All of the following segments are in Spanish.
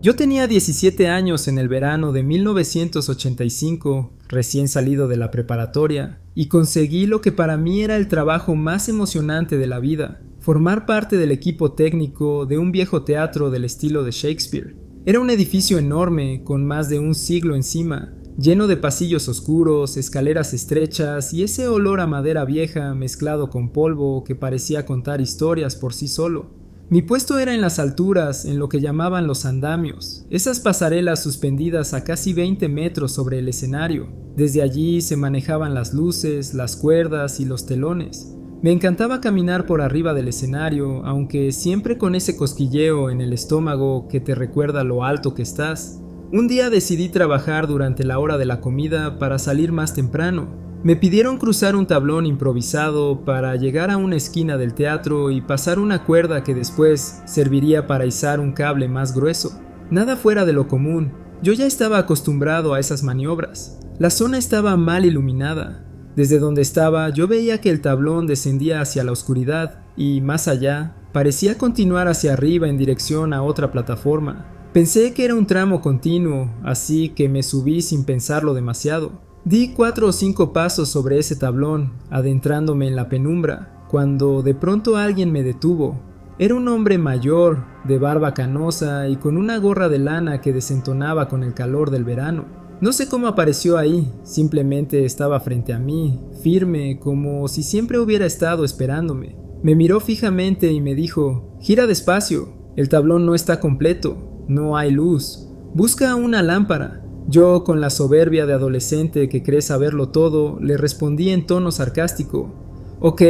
Yo tenía 17 años en el verano de 1985, recién salido de la preparatoria, y conseguí lo que para mí era el trabajo más emocionante de la vida: formar parte del equipo técnico de un viejo teatro del estilo de Shakespeare. Era un edificio enorme, con más de un siglo encima, lleno de pasillos oscuros, escaleras estrechas y ese olor a madera vieja mezclado con polvo que parecía contar historias por sí solo. Mi puesto era en las alturas, en lo que llamaban los andamios, esas pasarelas suspendidas a casi 20 metros sobre el escenario. Desde allí se manejaban las luces, las cuerdas y los telones. Me encantaba caminar por arriba del escenario, aunque siempre con ese cosquilleo en el estómago que te recuerda lo alto que estás. Un día decidí trabajar durante la hora de la comida para salir más temprano. Me pidieron cruzar un tablón improvisado para llegar a una esquina del teatro y pasar una cuerda que después serviría para izar un cable más grueso. Nada fuera de lo común. Yo ya estaba acostumbrado a esas maniobras. La zona estaba mal iluminada. Desde donde estaba yo veía que el tablón descendía hacia la oscuridad y, más allá, parecía continuar hacia arriba en dirección a otra plataforma. Pensé que era un tramo continuo, así que me subí sin pensarlo demasiado. Di 4 o 5 pasos sobre ese tablón, adentrándome en la penumbra, cuando de pronto alguien me detuvo. Era un hombre mayor, de barba canosa y con una gorra de lana que desentonaba con el calor del verano. No sé cómo apareció ahí, simplemente estaba frente a mí, firme, como si siempre hubiera estado esperándome. Me miró fijamente y me dijo: «Gira despacio, el tablón no está completo, no hay luz, busca una lámpara». Yo, con la soberbia de adolescente que cree saberlo todo, le respondí en tono sarcástico: «Ok,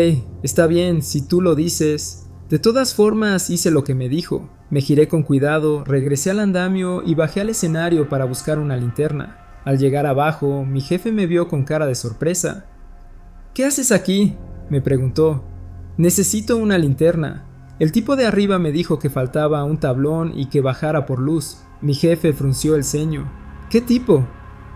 está bien, si tú lo dices». De todas formas, hice lo que me dijo. Me giré con cuidado, regresé al andamio y bajé al escenario para buscar una linterna. Al llegar abajo, mi jefe me vio con cara de sorpresa. «¿Qué haces aquí?», me preguntó. «Necesito una linterna». El tipo de arriba me dijo que faltaba un tablón y que bajara por luz. Mi jefe frunció el ceño. «¿Qué tipo?».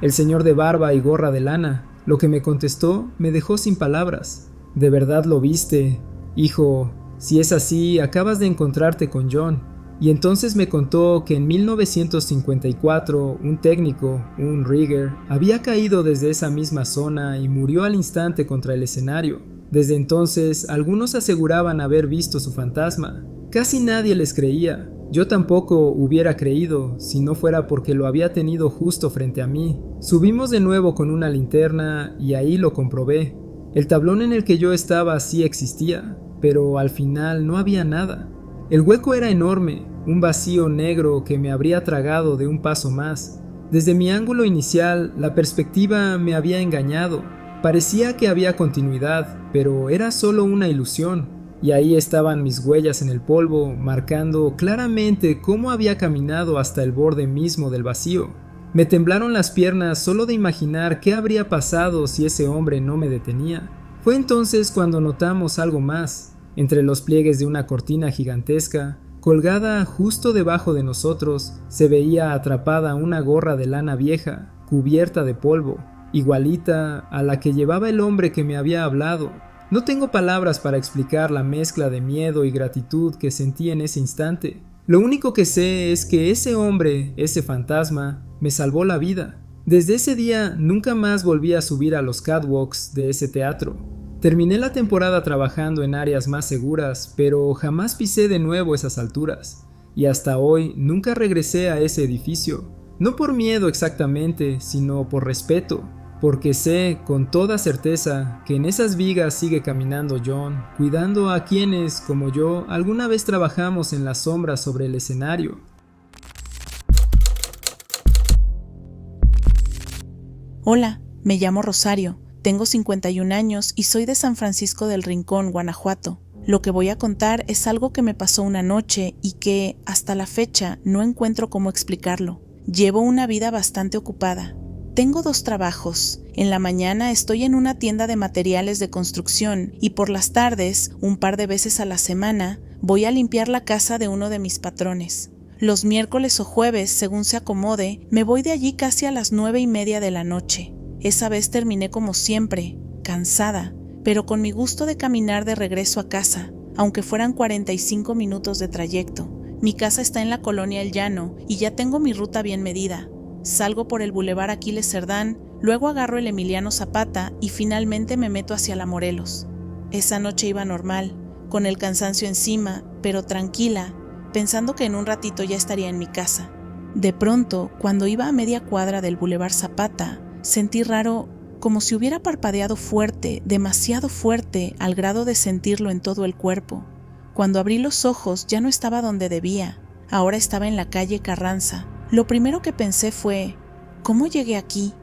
«El señor de barba y gorra de lana». Lo que me contestó me dejó sin palabras. «¿De verdad lo viste? Hijo, si es así, acabas de encontrarte con John». Y entonces me contó que en 1954 un técnico, un rigger, había caído desde esa misma zona y murió al instante contra el escenario. Desde entonces, algunos aseguraban haber visto su fantasma. Casi nadie les creía. Yo tampoco hubiera creído si no fuera porque lo había tenido justo frente a mí. Subimos de nuevo con una linterna y ahí lo comprobé. El tablón en el que yo estaba sí existía, pero al final no había nada. El hueco era enorme, un vacío negro que me habría tragado de un paso más. Desde mi ángulo inicial, la perspectiva me había engañado. Parecía que había continuidad, pero era solo una ilusión. Y ahí estaban mis huellas en el polvo, marcando claramente cómo había caminado hasta el borde mismo del vacío. Me temblaron las piernas solo de imaginar qué habría pasado si ese hombre no me detenía. Fue entonces cuando notamos algo más. Entre los pliegues de una cortina gigantesca, colgada justo debajo de nosotros, se veía atrapada una gorra de lana vieja, cubierta de polvo, igualita a la que llevaba el hombre que me había hablado. No tengo palabras para explicar la mezcla de miedo y gratitud que sentí en ese instante. Lo único que sé es que ese hombre, ese fantasma, me salvó la vida. Desde ese día nunca más volví a subir a los catwalks de ese teatro. Terminé la temporada trabajando en áreas más seguras, pero jamás pisé de nuevo esas alturas. Y hasta hoy nunca regresé a ese edificio. No por miedo exactamente, sino por respeto. Porque sé con toda certeza que en esas vigas sigue caminando John, cuidando a quienes, como yo, alguna vez trabajamos en las sombras sobre el escenario. Hola, me llamo Rosario, tengo 51 años y soy de San Francisco del Rincón, Guanajuato. Lo que voy a contar es algo que me pasó una noche y que, hasta la fecha, no encuentro cómo explicarlo. Llevo una vida bastante ocupada. Tengo 2 trabajos. En la mañana estoy en una tienda de materiales de construcción y por las tardes, un par de veces a la semana, voy a limpiar la casa de uno de mis patrones. Los miércoles o jueves, según se acomode, me voy de allí casi a las 9:30 de la noche. Esa vez terminé como siempre, cansada, pero con mi gusto de caminar de regreso a casa, aunque fueran 45 minutos de trayecto. Mi casa está en la colonia El Llano y ya tengo mi ruta bien medida. Salgo por el Boulevard Aquiles Cerdán, luego agarro el Emiliano Zapata y finalmente me meto hacia la Morelos. Esa noche iba normal, con el cansancio encima, pero tranquila, pensando que en un ratito ya estaría en mi casa. De pronto, cuando iba a media cuadra del Boulevard Zapata, sentí raro, como si hubiera parpadeado fuerte, demasiado fuerte, al grado de sentirlo en todo el cuerpo. Cuando abrí los ojos ya no estaba donde debía, ahora estaba en la calle Carranza. Lo primero que pensé fue, ¿cómo llegué aquí?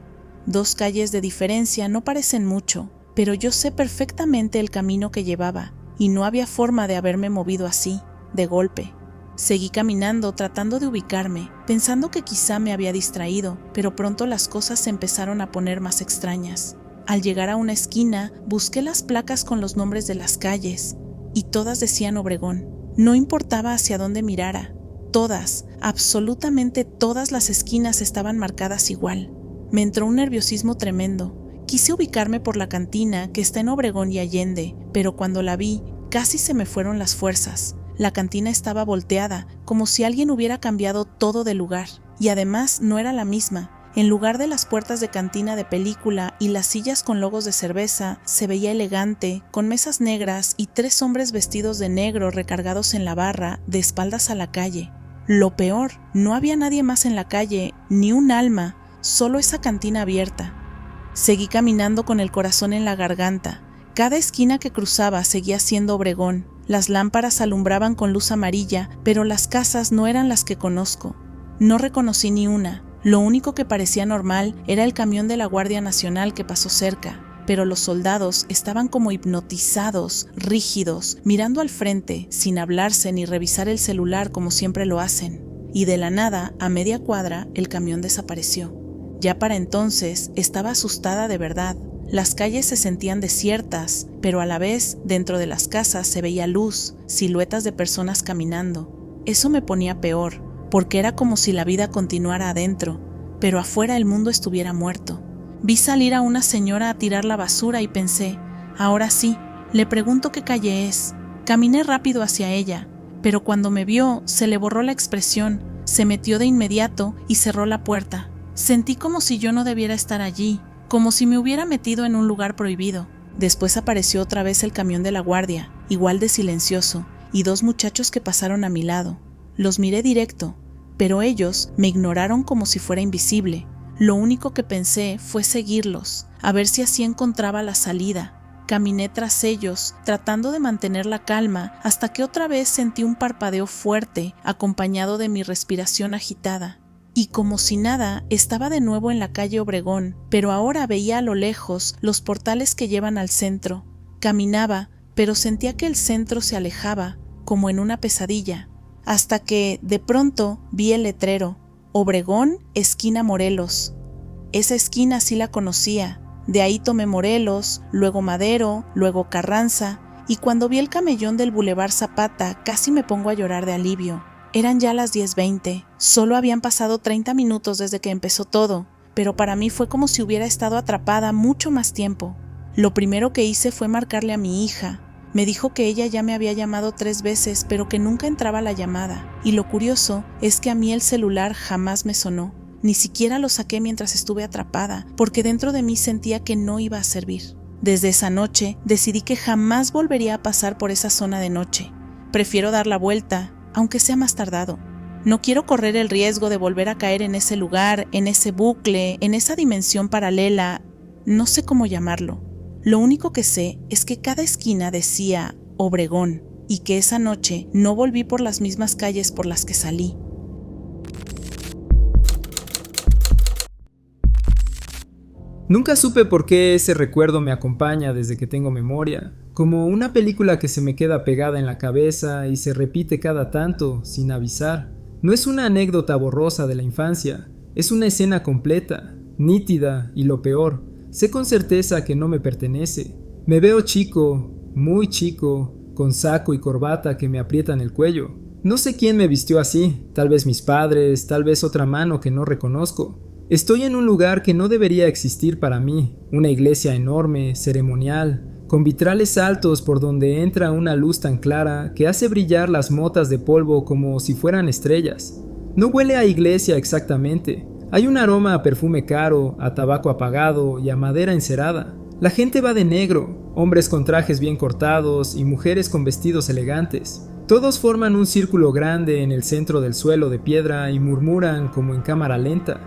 2 calles de diferencia no parecen mucho, pero yo sé perfectamente el camino que llevaba, y no había forma de haberme movido así, de golpe. Seguí caminando tratando de ubicarme, pensando que quizá me había distraído, pero pronto las cosas se empezaron a poner más extrañas. Al llegar a una esquina, busqué las placas con los nombres de las calles, y todas decían Obregón. No importaba hacia dónde mirara, todas, absolutamente todas las esquinas estaban marcadas igual. Me entró un nerviosismo tremendo. Quise ubicarme por la cantina que está en Obregón y Allende, pero cuando la vi, casi se me fueron las fuerzas. La cantina estaba volteada, como si alguien hubiera cambiado todo de lugar, y además no era la misma. En lugar de las puertas de cantina de película y las sillas con logos de cerveza, se veía elegante, con mesas negras y 3 hombres vestidos de negro recargados en la barra, de espaldas a la calle. Lo peor, no había nadie más en la calle, ni un alma, solo esa cantina abierta. Seguí caminando con el corazón en la garganta. Cada esquina que cruzaba seguía siendo Obregón. Las lámparas alumbraban con luz amarilla, pero las casas no eran las que conozco. No reconocí ni una. Lo único que parecía normal era el camión de la Guardia Nacional que pasó cerca, pero los soldados estaban como hipnotizados, rígidos, mirando al frente, sin hablarse ni revisar el celular como siempre lo hacen. Y de la nada, a media cuadra, el camión desapareció. Ya para entonces estaba asustada de verdad. Las calles se sentían desiertas, pero a la vez, dentro de las casas se veía luz, siluetas de personas caminando. Eso me ponía peor, porque era como si la vida continuara adentro, pero afuera el mundo estuviera muerto. Vi salir a una señora a tirar la basura y pensé, ahora sí, le pregunto qué calle es. Caminé rápido hacia ella, pero cuando me vio se le borró la expresión, se metió de inmediato y cerró la puerta. Sentí como si yo no debiera estar allí, como si me hubiera metido en un lugar prohibido. Después apareció otra vez el camión de la guardia, igual de silencioso, y 2 muchachos que pasaron a mi lado. Los miré directo, pero ellos me ignoraron como si fuera invisible. Lo único que pensé fue seguirlos, a ver si así encontraba la salida. Caminé tras ellos, tratando de mantener la calma, hasta que otra vez sentí un parpadeo fuerte, acompañado de mi respiración agitada. Y como si nada, estaba de nuevo en la calle Obregón, pero ahora veía a lo lejos los portales que llevan al centro. Caminaba, pero sentía que el centro se alejaba, como en una pesadilla, hasta que, de pronto, vi el letrero, Obregón, esquina Morelos. Esa esquina sí la conocía, de ahí tomé Morelos, luego Madero, luego Carranza, y cuando vi el camellón del Boulevard Zapata casi me pongo a llorar de alivio. Eran ya las 10:20, solo habían pasado 30 minutos desde que empezó todo, pero para mí fue como si hubiera estado atrapada mucho más tiempo. Lo primero que hice fue marcarle a mi hija. Me dijo que ella ya me había llamado 3 veces, pero que nunca entraba la llamada, y lo curioso es que a mí el celular jamás me sonó. Ni siquiera lo saqué mientras estuve atrapada, porque dentro de mí sentía que no iba a servir. Desde esa noche decidí que jamás volvería a pasar por esa zona de noche. Prefiero dar la vuelta, aunque sea más tardado. No quiero correr el riesgo de volver a caer en ese lugar, en ese bucle, en esa dimensión paralela, no sé cómo llamarlo. Lo único que sé es que cada esquina decía Obregón y que esa noche no volví por las mismas calles por las que salí. Nunca supe por qué ese recuerdo me acompaña desde que tengo memoria, como una película que se me queda pegada en la cabeza y se repite cada tanto, sin avisar. No es una anécdota borrosa de la infancia, es una escena completa, nítida y lo peor, sé con certeza que no me pertenece. Me veo chico, muy chico, con saco y corbata que me aprietan el cuello. No sé quién me vistió así, tal vez mis padres, tal vez otra mano que no reconozco. Estoy en un lugar que no debería existir para mí, una iglesia enorme, ceremonial, con vitrales altos por donde entra una luz tan clara que hace brillar las motas de polvo como si fueran estrellas. No huele a iglesia exactamente. Hay un aroma a perfume caro, a tabaco apagado y a madera encerada. La gente va de negro, hombres con trajes bien cortados y mujeres con vestidos elegantes. Todos forman un círculo grande en el centro del suelo de piedra y murmuran como en cámara lenta.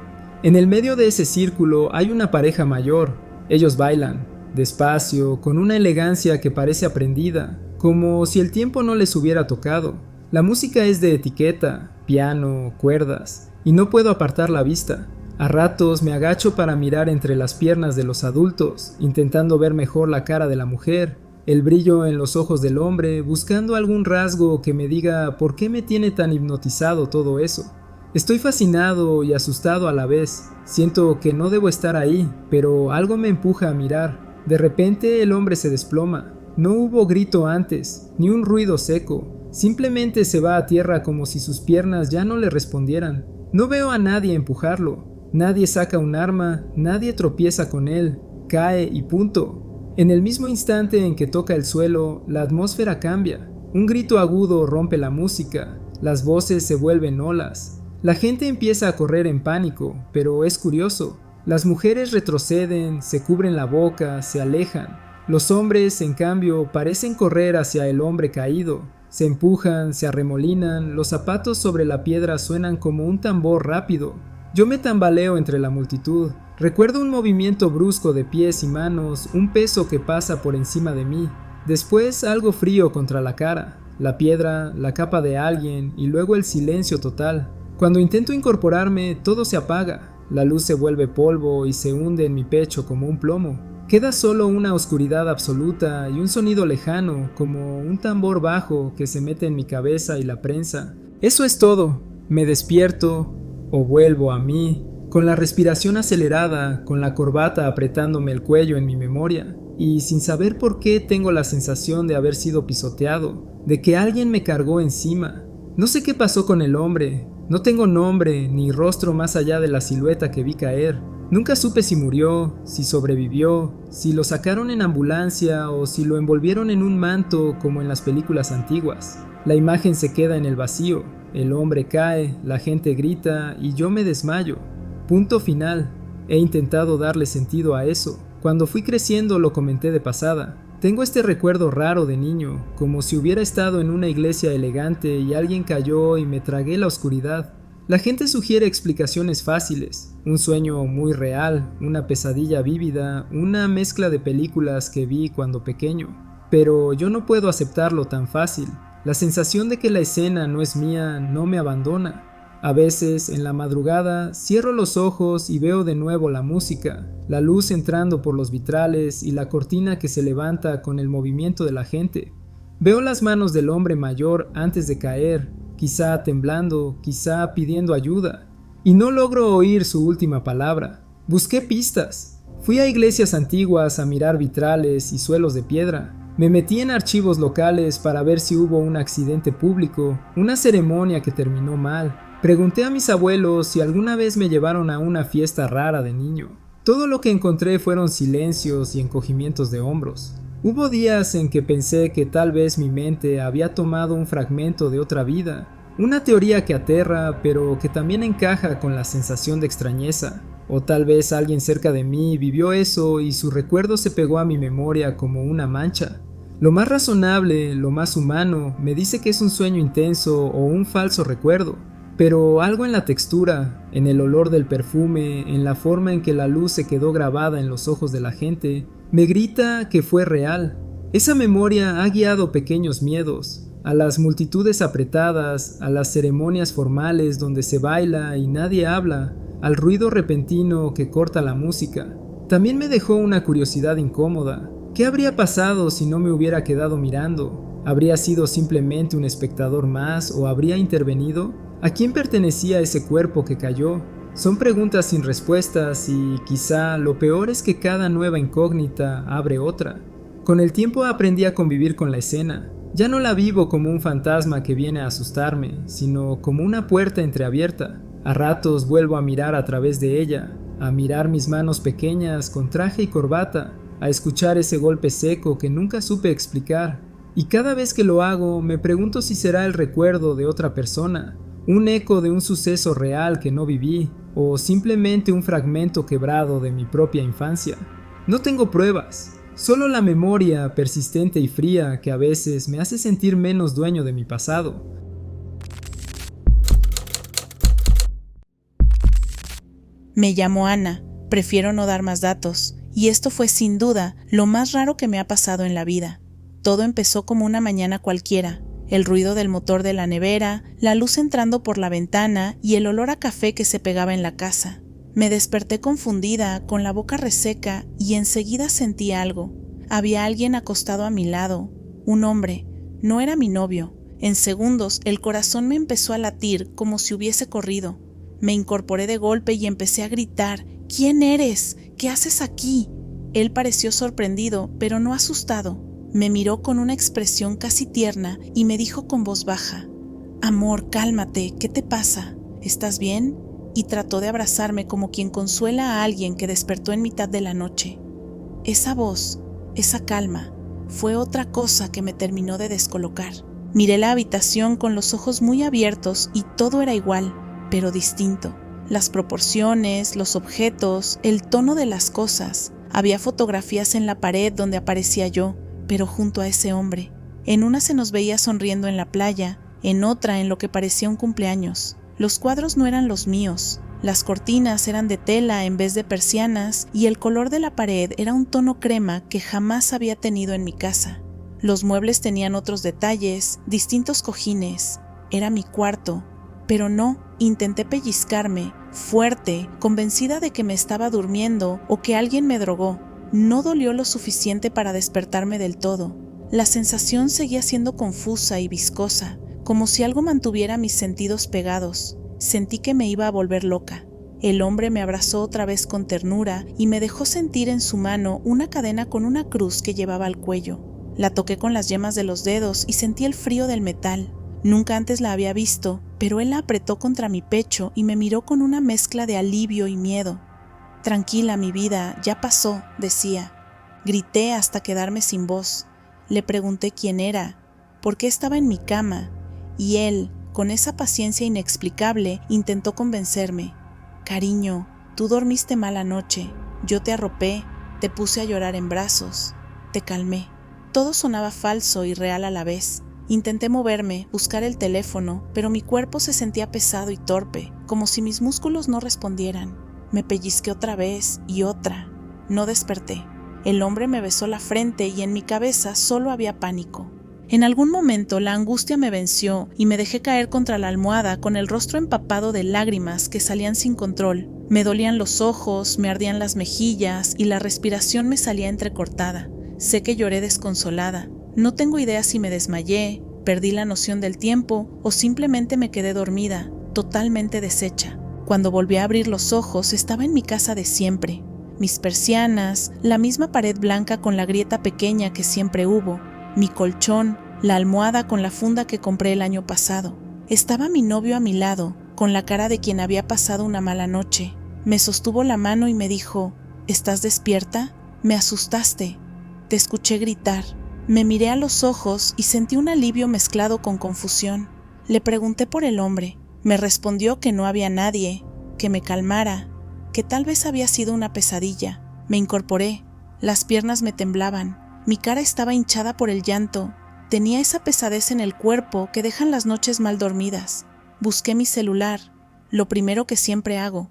En el medio de ese círculo hay una pareja mayor. Ellos bailan, despacio, con una elegancia que parece aprendida, como si el tiempo no les hubiera tocado. La música es de etiqueta, piano, cuerdas, y no puedo apartar la vista. A ratos me agacho para mirar entre las piernas de los adultos, intentando ver mejor la cara de la mujer, el brillo en los ojos del hombre, buscando algún rasgo que me diga por qué me tiene tan hipnotizado todo eso. Estoy fascinado y asustado a la vez. Siento que no debo estar ahí, pero algo me empuja a mirar. De repente el hombre se desploma. No hubo grito antes, ni un ruido seco. Simplemente se va a tierra como si sus piernas ya no le respondieran. No veo a nadie empujarlo. Nadie saca un arma, nadie tropieza con él. Cae y punto. En el mismo instante en que toca el suelo, la atmósfera cambia. Un grito agudo rompe la música. Las voces se vuelven olas. La gente empieza a correr en pánico, pero es curioso. Las mujeres retroceden, se cubren la boca, se alejan. Los hombres, en cambio, parecen correr hacia el hombre caído. Se empujan, se arremolinan, los zapatos sobre la piedra suenan como un tambor rápido. Yo me tambaleo entre la multitud. Recuerdo un movimiento brusco de pies y manos, un peso que pasa por encima de mí. Después algo frío contra la cara, la piedra, la capa de alguien y luego el silencio total. Cuando intento incorporarme, todo se apaga. La luz se vuelve polvo y se hunde en mi pecho como un plomo. Queda solo una oscuridad absoluta y un sonido lejano, como un tambor bajo que se mete en mi cabeza y la prensa. Eso es todo. Me despierto o vuelvo a mí, con la respiración acelerada, con la corbata apretándome el cuello en mi memoria, y sin saber por qué tengo la sensación de haber sido pisoteado, de que alguien me cargó encima. No sé qué pasó con el hombre. No tengo nombre ni rostro más allá de la silueta que vi caer. Nunca supe si murió, si sobrevivió, si lo sacaron en ambulancia o si lo envolvieron en un manto como en las películas antiguas. La imagen se queda en el vacío, el hombre cae, la gente grita y yo me desmayo. Punto final. He intentado darle sentido a eso. Cuando fui creciendo lo comenté de pasada. Tengo este recuerdo raro de niño, como si hubiera estado en una iglesia elegante y alguien cayó y me tragué la oscuridad. La gente sugiere explicaciones fáciles, un sueño muy real, una pesadilla vívida, una mezcla de películas que vi cuando pequeño. Pero yo no puedo aceptarlo tan fácil. La sensación de que la escena no es mía no me abandona. A veces, en la madrugada, cierro los ojos y veo de nuevo la música, la luz entrando por los vitrales y la cortina que se levanta con el movimiento de la gente. Veo las manos del hombre mayor antes de caer, quizá temblando, quizá pidiendo ayuda, y no logro oír su última palabra. Busqué pistas. Fui a iglesias antiguas a mirar vitrales y suelos de piedra. Me metí en archivos locales para ver si hubo un accidente público, una ceremonia que terminó mal. Pregunté a mis abuelos si alguna vez me llevaron a una fiesta rara de niño. Todo lo que encontré fueron silencios y encogimientos de hombros. Hubo días en que pensé que tal vez mi mente había tomado un fragmento de otra vida, una teoría que aterra, pero que también encaja con la sensación de extrañeza. O tal vez alguien cerca de mí vivió eso y su recuerdo se pegó a mi memoria como una mancha. Lo más razonable, lo más humano, me dice que es un sueño intenso o un falso recuerdo. Pero algo en la textura, en el olor del perfume, en la forma en que la luz se quedó grabada en los ojos de la gente, me grita que fue real. Esa memoria ha guiado pequeños miedos, a las multitudes apretadas, a las ceremonias formales donde se baila y nadie habla, al ruido repentino que corta la música. También me dejó una curiosidad incómoda. ¿Qué habría pasado si no me hubiera quedado mirando? ¿Habría sido simplemente un espectador más o habría intervenido? ¿A quién pertenecía ese cuerpo que cayó? Son preguntas sin respuestas y quizá lo peor es que cada nueva incógnita abre otra. Con el tiempo aprendí a convivir con la escena. Ya no la vivo como un fantasma que viene a asustarme, sino como una puerta entreabierta. A ratos vuelvo a mirar a través de ella, a mirar mis manos pequeñas con traje y corbata, a escuchar ese golpe seco que nunca supe explicar. Y cada vez que lo hago, me pregunto si será el recuerdo de otra persona, un eco de un suceso real que no viví, o simplemente un fragmento quebrado de mi propia infancia. No tengo pruebas, solo la memoria persistente y fría que a veces me hace sentir menos dueño de mi pasado. Me llamo Ana, prefiero no dar más datos, y esto fue sin duda lo más raro que me ha pasado en la vida. Todo empezó como una mañana cualquiera, el ruido del motor de la nevera, la luz entrando por la ventana y el olor a café que se pegaba en la casa. Me desperté confundida, con la boca reseca, y enseguida sentí algo. Había alguien acostado a mi lado, un hombre, no era mi novio. En segundos el corazón me empezó a latir como si hubiese corrido. Me incorporé de golpe y empecé a gritar: ¿Quién eres? ¿Qué haces aquí? Él pareció sorprendido, pero no asustado. Me miró con una expresión casi tierna y me dijo con voz baja: Amor, cálmate, ¿qué te pasa? ¿Estás bien? Y trató de abrazarme como quien consuela a alguien que despertó en mitad de la noche. Esa voz, esa calma, fue otra cosa que me terminó de descolocar. Miré la habitación con los ojos muy abiertos y todo era igual, pero distinto. Las proporciones, los objetos, el tono de las cosas. Había fotografías en la pared donde aparecía yo, pero junto a ese hombre. En una se nos veía sonriendo en la playa, en otra en lo que parecía un cumpleaños. Los cuadros no eran los míos, las cortinas eran de tela en vez de persianas y el color de la pared era un tono crema que jamás había tenido en mi casa. Los muebles tenían otros detalles, distintos cojines. Era mi cuarto, pero no, intenté pellizcarme, fuerte, convencida de que me estaba durmiendo o que alguien me drogó. No dolió lo suficiente para despertarme del todo. La sensación seguía siendo confusa y viscosa, como si algo mantuviera mis sentidos pegados. Sentí que me iba a volver loca. El hombre me abrazó otra vez con ternura y me dejó sentir en su mano una cadena con una cruz que llevaba al cuello. La toqué con las yemas de los dedos y sentí el frío del metal. Nunca antes la había visto, pero él la apretó contra mi pecho y me miró con una mezcla de alivio y miedo. Tranquila, mi vida, ya pasó, decía. Grité hasta quedarme sin voz. Le pregunté quién era, por qué estaba en mi cama, y él, con esa paciencia inexplicable, intentó convencerme. Cariño, tú dormiste mal anoche, yo te arropé, te puse a llorar en brazos, te calmé. Todo sonaba falso y real a la vez. Intenté moverme, buscar el teléfono, pero mi cuerpo se sentía pesado y torpe, como si mis músculos no respondieran. Me pellizqué otra vez y otra. No desperté. El hombre me besó la frente y en mi cabeza solo había pánico. En algún momento la angustia me venció y me dejé caer contra la almohada con el rostro empapado de lágrimas que salían sin control. Me dolían los ojos, me ardían las mejillas y la respiración me salía entrecortada. Sé que lloré desconsolada. No tengo idea si me desmayé, perdí la noción del tiempo o simplemente me quedé dormida, totalmente deshecha. Cuando volví a abrir los ojos estaba en mi casa de siempre. Mis persianas, la misma pared blanca con la grieta pequeña que siempre hubo, mi colchón, la almohada con la funda que compré el año pasado. Estaba mi novio a mi lado, con la cara de quien había pasado una mala noche. Me sostuvo la mano y me dijo: ¿Estás despierta? Me asustaste. Te escuché gritar. Me miré a los ojos y sentí un alivio mezclado con confusión. Le pregunté por el hombre. Me respondió que no había nadie, que me calmara, que tal vez había sido una pesadilla. Me incorporé. Las piernas me temblaban. Mi cara estaba hinchada por el llanto. Tenía esa pesadez en el cuerpo que dejan las noches mal dormidas. Busqué mi celular, lo primero que siempre hago,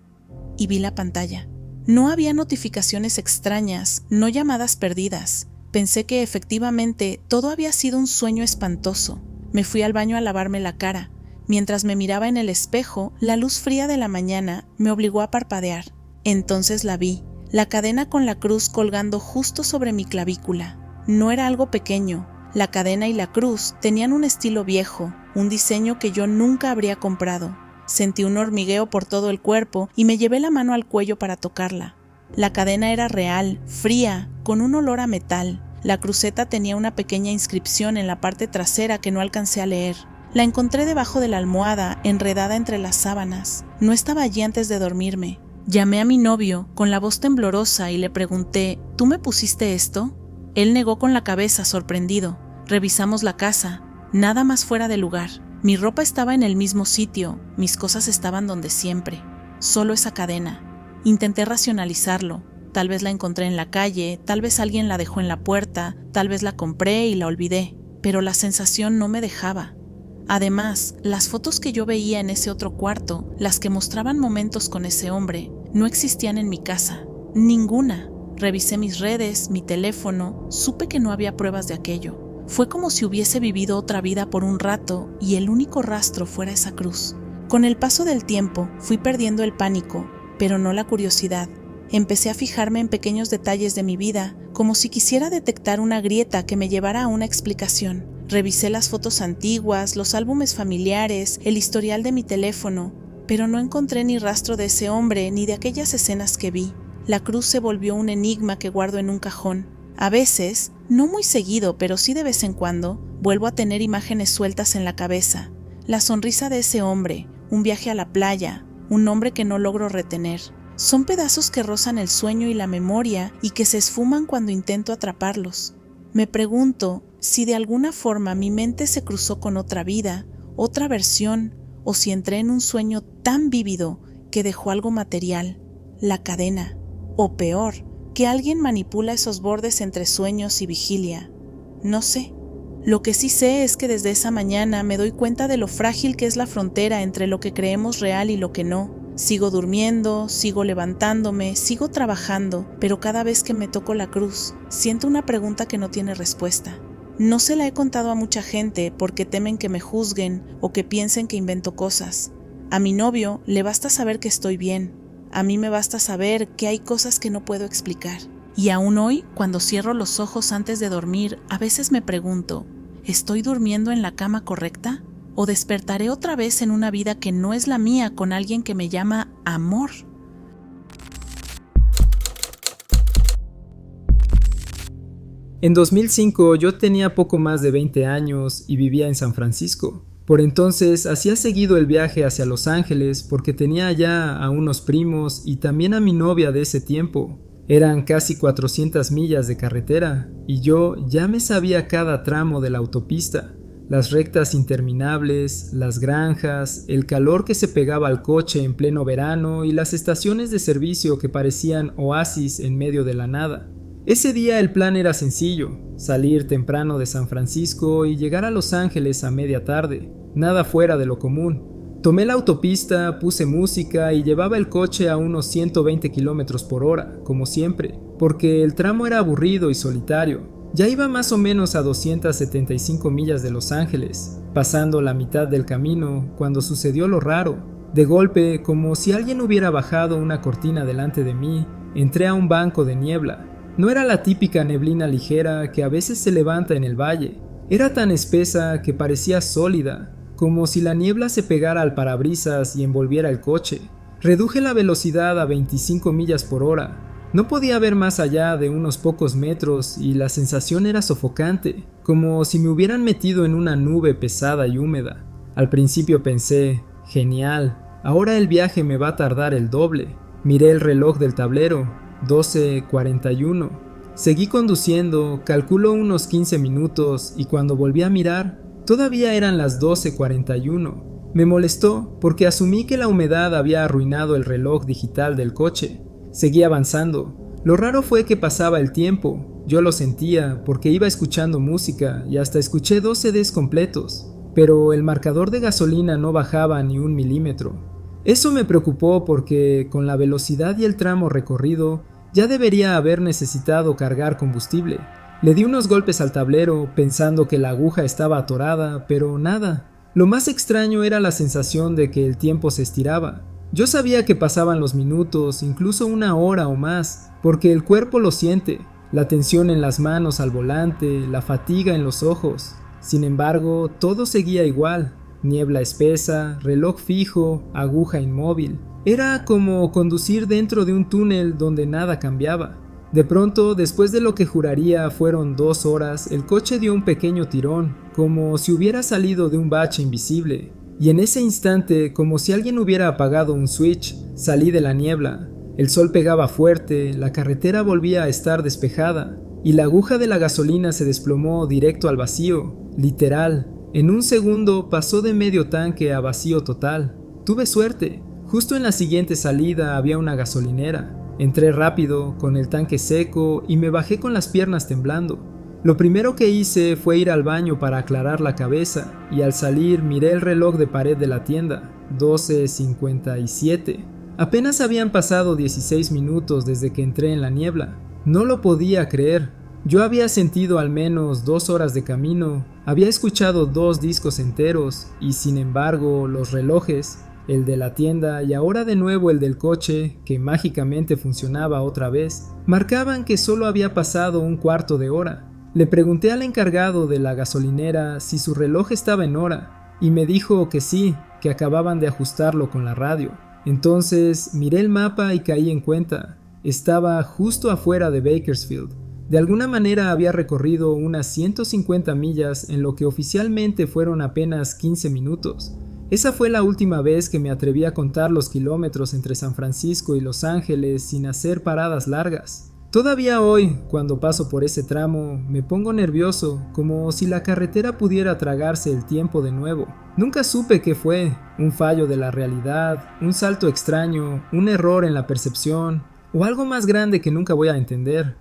y vi la pantalla. No había notificaciones extrañas, no llamadas perdidas. Pensé que efectivamente todo había sido un sueño espantoso. Me fui al baño a lavarme la cara. Mientras me miraba en el espejo, la luz fría de la mañana me obligó a parpadear. Entonces la vi, la cadena con la cruz colgando justo sobre mi clavícula. No era algo pequeño. La cadena y la cruz tenían un estilo viejo, un diseño que yo nunca habría comprado. Sentí un hormigueo por todo el cuerpo y me llevé la mano al cuello para tocarla. La cadena era real, fría, con un olor a metal. La cruceta tenía una pequeña inscripción en la parte trasera que no alcancé a leer. La encontré debajo de la almohada, enredada entre las sábanas. No estaba allí antes de dormirme. Llamé a mi novio con la voz temblorosa y le pregunté, ¿tú me pusiste esto? Él negó con la cabeza, sorprendido. Revisamos la casa, nada más fuera de lugar. Mi ropa estaba en el mismo sitio, mis cosas estaban donde siempre. Solo esa cadena. Intenté racionalizarlo. Tal vez la encontré en la calle, tal vez alguien la dejó en la puerta, tal vez la compré y la olvidé, pero la sensación no me dejaba. Además, las fotos que yo veía en ese otro cuarto, las que mostraban momentos con ese hombre, no existían en mi casa. Ninguna. Revisé mis redes, mi teléfono, supe que no había pruebas de aquello. Fue como si hubiese vivido otra vida por un rato y el único rastro fuera esa cruz. Con el paso del tiempo, fui perdiendo el pánico, pero no la curiosidad. Empecé a fijarme en pequeños detalles de mi vida, como si quisiera detectar una grieta que me llevara a una explicación. Revisé las fotos antiguas, los álbumes familiares, el historial de mi teléfono, pero no encontré ni rastro de ese hombre ni de aquellas escenas que vi. La cruz se volvió un enigma que guardo en un cajón. A veces, no muy seguido, pero sí de vez en cuando, vuelvo a tener imágenes sueltas en la cabeza. La sonrisa de ese hombre, un viaje a la playa, un nombre que no logro retener. Son pedazos que rozan el sueño y la memoria y que se esfuman cuando intento atraparlos. Me pregunto si de alguna forma mi mente se cruzó con otra vida, otra versión, o si entré en un sueño tan vívido que dejó algo material, la cadena, o peor, que alguien manipula esos bordes entre sueños y vigilia. No sé. Lo que sí sé es que desde esa mañana me doy cuenta de lo frágil que es la frontera entre lo que creemos real y lo que no. Sigo durmiendo, sigo levantándome, sigo trabajando, pero cada vez que me toco la cruz, siento una pregunta que no tiene respuesta. No se la he contado a mucha gente porque temen que me juzguen o que piensen que invento cosas. A mi novio le basta saber que estoy bien. A mí me basta saber que hay cosas que no puedo explicar. Y aún hoy, cuando cierro los ojos antes de dormir, a veces me pregunto, ¿estoy durmiendo en la cama correcta? ¿O despertaré otra vez en una vida que no es la mía con alguien que me llama amor? En 2005 yo tenía poco más de 20 años y vivía en San Francisco. Por entonces hacía seguido el viaje hacia Los Ángeles porque tenía allá a unos primos y también a mi novia de ese tiempo. Eran casi 400 millas de carretera y yo ya me sabía cada tramo de la autopista. Las rectas interminables, las granjas, el calor que se pegaba al coche en pleno verano y las estaciones de servicio que parecían oasis en medio de la nada. Ese día el plan era sencillo, salir temprano de San Francisco y llegar a Los Ángeles a media tarde, nada fuera de lo común. Tomé la autopista, puse música y llevaba el coche a unos 120 kilómetros por hora, como siempre, porque el tramo era aburrido y solitario. Ya iba más o menos a 275 millas de Los Ángeles, pasando la mitad del camino, cuando sucedió lo raro. De golpe, como si alguien hubiera bajado una cortina delante de mí, entré a un banco de niebla. No era la típica neblina ligera que a veces se levanta en el valle. Era tan espesa que parecía sólida, como si la niebla se pegara al parabrisas y envolviera el coche. Reduje la velocidad a 25 millas por hora. No podía ver más allá de unos pocos metros y la sensación era sofocante, como si me hubieran metido en una nube pesada y húmeda. Al principio pensé, genial, ahora el viaje me va a tardar el doble. Miré el reloj del tablero, 12:41. Seguí conduciendo, calculo unos 15 minutos y cuando volví a mirar, todavía eran las 12:41. Me molestó porque asumí que la humedad había arruinado el reloj digital del coche. Seguí avanzando. Lo raro fue que pasaba el tiempo. Yo lo sentía porque iba escuchando música y hasta escuché 2 CDs completos. Pero el marcador de gasolina no bajaba ni un milímetro. Eso me preocupó porque con la velocidad y el tramo recorrido ya debería haber necesitado cargar combustible. Le di unos golpes al tablero pensando que la aguja estaba atorada, pero nada. Lo más extraño era la sensación de que el tiempo se estiraba. Yo sabía que pasaban los minutos, incluso una hora o más, porque el cuerpo lo siente, la tensión en las manos al volante, la fatiga en los ojos. Sin embargo, todo seguía igual, niebla espesa, reloj fijo, aguja inmóvil. Era como conducir dentro de un túnel donde nada cambiaba. De pronto, después de lo que juraría fueron 2 horas, el coche dio un pequeño tirón, como si hubiera salido de un bache invisible. Y en ese instante, como si alguien hubiera apagado un switch, salí de la niebla. El sol pegaba fuerte, la carretera volvía a estar despejada, y la aguja de la gasolina se desplomó directo al vacío, literal. En un segundo pasó de medio tanque a vacío total. Tuve suerte. Justo en la siguiente salida había una gasolinera. Entré rápido, con el tanque seco, y me bajé con las piernas temblando. Lo primero que hice fue ir al baño para aclarar la cabeza, y al salir miré el reloj de pared de la tienda, 12:57. Apenas habían pasado 16 minutos desde que entré en la niebla. No lo podía creer. Yo había sentido al menos 2 horas de camino, había escuchado 2 discos enteros, y sin embargo los relojes, el de la tienda y ahora de nuevo el del coche, que mágicamente funcionaba otra vez, marcaban que solo había pasado un cuarto de hora. Le pregunté al encargado de la gasolinera si su reloj estaba en hora, y me dijo que sí, que acababan de ajustarlo con la radio. Entonces miré el mapa y caí en cuenta. Estaba justo afuera de Bakersfield. De alguna manera había recorrido unas 150 millas en lo que oficialmente fueron apenas 15 minutos. Esa fue la última vez que me atreví a contar los kilómetros entre San Francisco y Los Ángeles sin hacer paradas largas. Todavía hoy, cuando paso por ese tramo, me pongo nervioso, como si la carretera pudiera tragarse el tiempo de nuevo. Nunca supe qué fue, un fallo de la realidad, un salto extraño, un error en la percepción, o algo más grande que nunca voy a entender.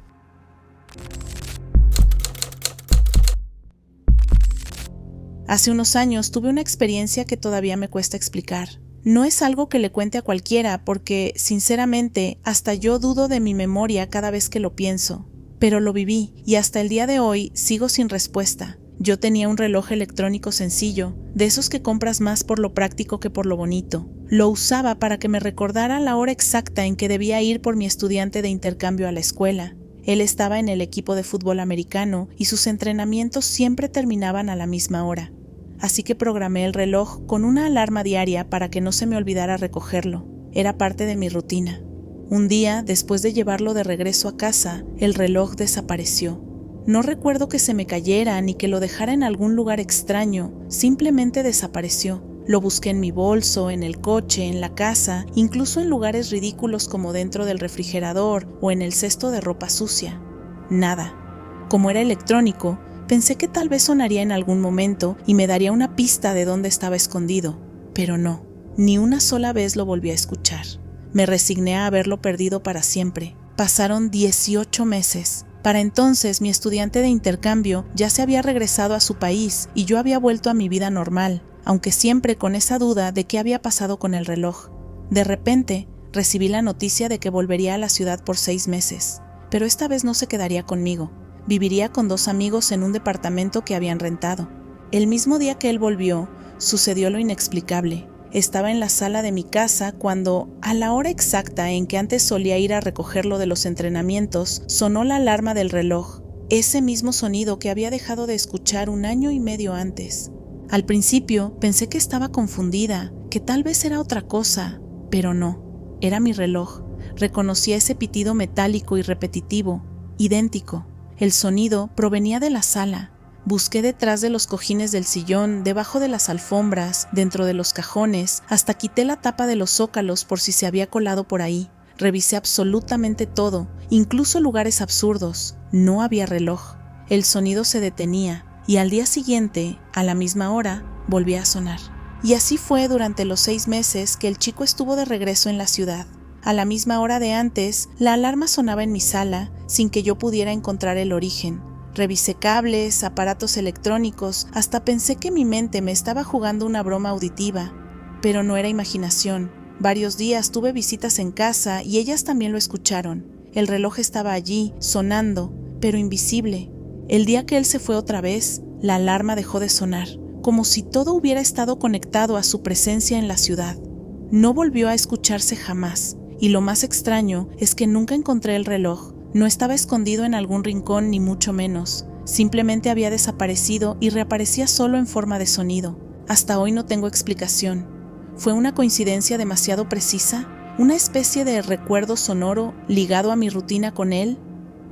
Hace unos años tuve una experiencia que todavía me cuesta explicar. No es algo que le cuente a cualquiera porque, sinceramente, hasta yo dudo de mi memoria cada vez que lo pienso. Pero lo viví y hasta el día de hoy sigo sin respuesta. Yo tenía un reloj electrónico sencillo, de esos que compras más por lo práctico que por lo bonito. Lo usaba para que me recordara la hora exacta en que debía ir por mi estudiante de intercambio a la escuela. Él estaba en el equipo de fútbol americano y sus entrenamientos siempre terminaban a la misma hora. Así que programé el reloj con una alarma diaria para que no se me olvidara recogerlo. Era parte de mi rutina. Un día, después de llevarlo de regreso a casa, el reloj desapareció. No recuerdo que se me cayera ni que lo dejara en algún lugar extraño, simplemente desapareció. Lo busqué en mi bolso, en el coche, en la casa, incluso en lugares ridículos como dentro del refrigerador o en el cesto de ropa sucia. Nada. Como era electrónico, pensé que tal vez sonaría en algún momento y me daría una pista de dónde estaba escondido, pero no, ni una sola vez lo volví a escuchar. Me resigné a haberlo perdido para siempre. Pasaron 18 meses. Para entonces mi estudiante de intercambio ya se había regresado a su país y yo había vuelto a mi vida normal, aunque siempre con esa duda de qué había pasado con el reloj. De repente, recibí la noticia de que volvería a la ciudad por 6 meses, pero esta vez no se quedaría conmigo. Viviría con 2 amigos en un departamento que habían rentado. El mismo día que él volvió, sucedió lo inexplicable. Estaba en la sala de mi casa cuando, a la hora exacta en que antes solía ir a recogerlo de los entrenamientos, sonó la alarma del reloj, ese mismo sonido que había dejado de escuchar 1 año y medio antes. Al principio pensé que estaba confundida, que tal vez era otra cosa, pero no, era mi reloj. Reconocí ese pitido metálico y repetitivo, idéntico. El sonido provenía de la sala. Busqué detrás de los cojines del sillón, debajo de las alfombras, dentro de los cajones, hasta quité la tapa de los zócalos por si se había colado por ahí. Revisé absolutamente todo, incluso lugares absurdos. No había reloj. El sonido se detenía y al día siguiente, a la misma hora, volvía a sonar. Y así fue durante los 6 meses que el chico estuvo de regreso en la ciudad. A la misma hora de antes, la alarma sonaba en mi sala sin que yo pudiera encontrar el origen. Revisé cables, aparatos electrónicos, hasta pensé que mi mente me estaba jugando una broma auditiva. Pero no era imaginación. Varios días tuve visitas en casa y ellas también lo escucharon. El reloj estaba allí, sonando, pero invisible. El día que él se fue otra vez, la alarma dejó de sonar, como si todo hubiera estado conectado a su presencia en la ciudad. No volvió a escucharse jamás. Y lo más extraño es que nunca encontré el reloj. No estaba escondido en algún rincón ni mucho menos. Simplemente había desaparecido y reaparecía solo en forma de sonido. Hasta hoy no tengo explicación. ¿Fue una coincidencia demasiado precisa? ¿Una especie de recuerdo sonoro ligado a mi rutina con él?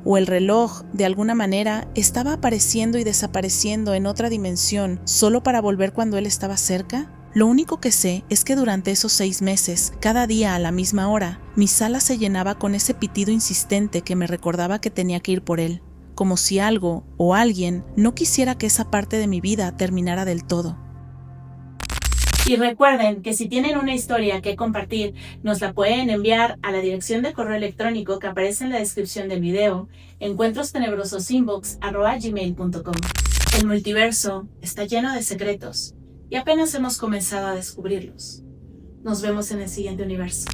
¿O el reloj, de alguna manera, estaba apareciendo y desapareciendo en otra dimensión solo para volver cuando él estaba cerca? Lo único que sé es que durante esos 6 meses, cada día a la misma hora, mi sala se llenaba con ese pitido insistente que me recordaba que tenía que ir por él, como si algo o alguien no quisiera que esa parte de mi vida terminara del todo. Y recuerden que si tienen una historia que compartir, nos la pueden enviar a la dirección de correo electrónico que aparece en la descripción del video, encuentrostenebrososinbox@gmail.com. El multiverso está lleno de secretos y apenas hemos comenzado a descubrirlos. Nos vemos en el siguiente universo.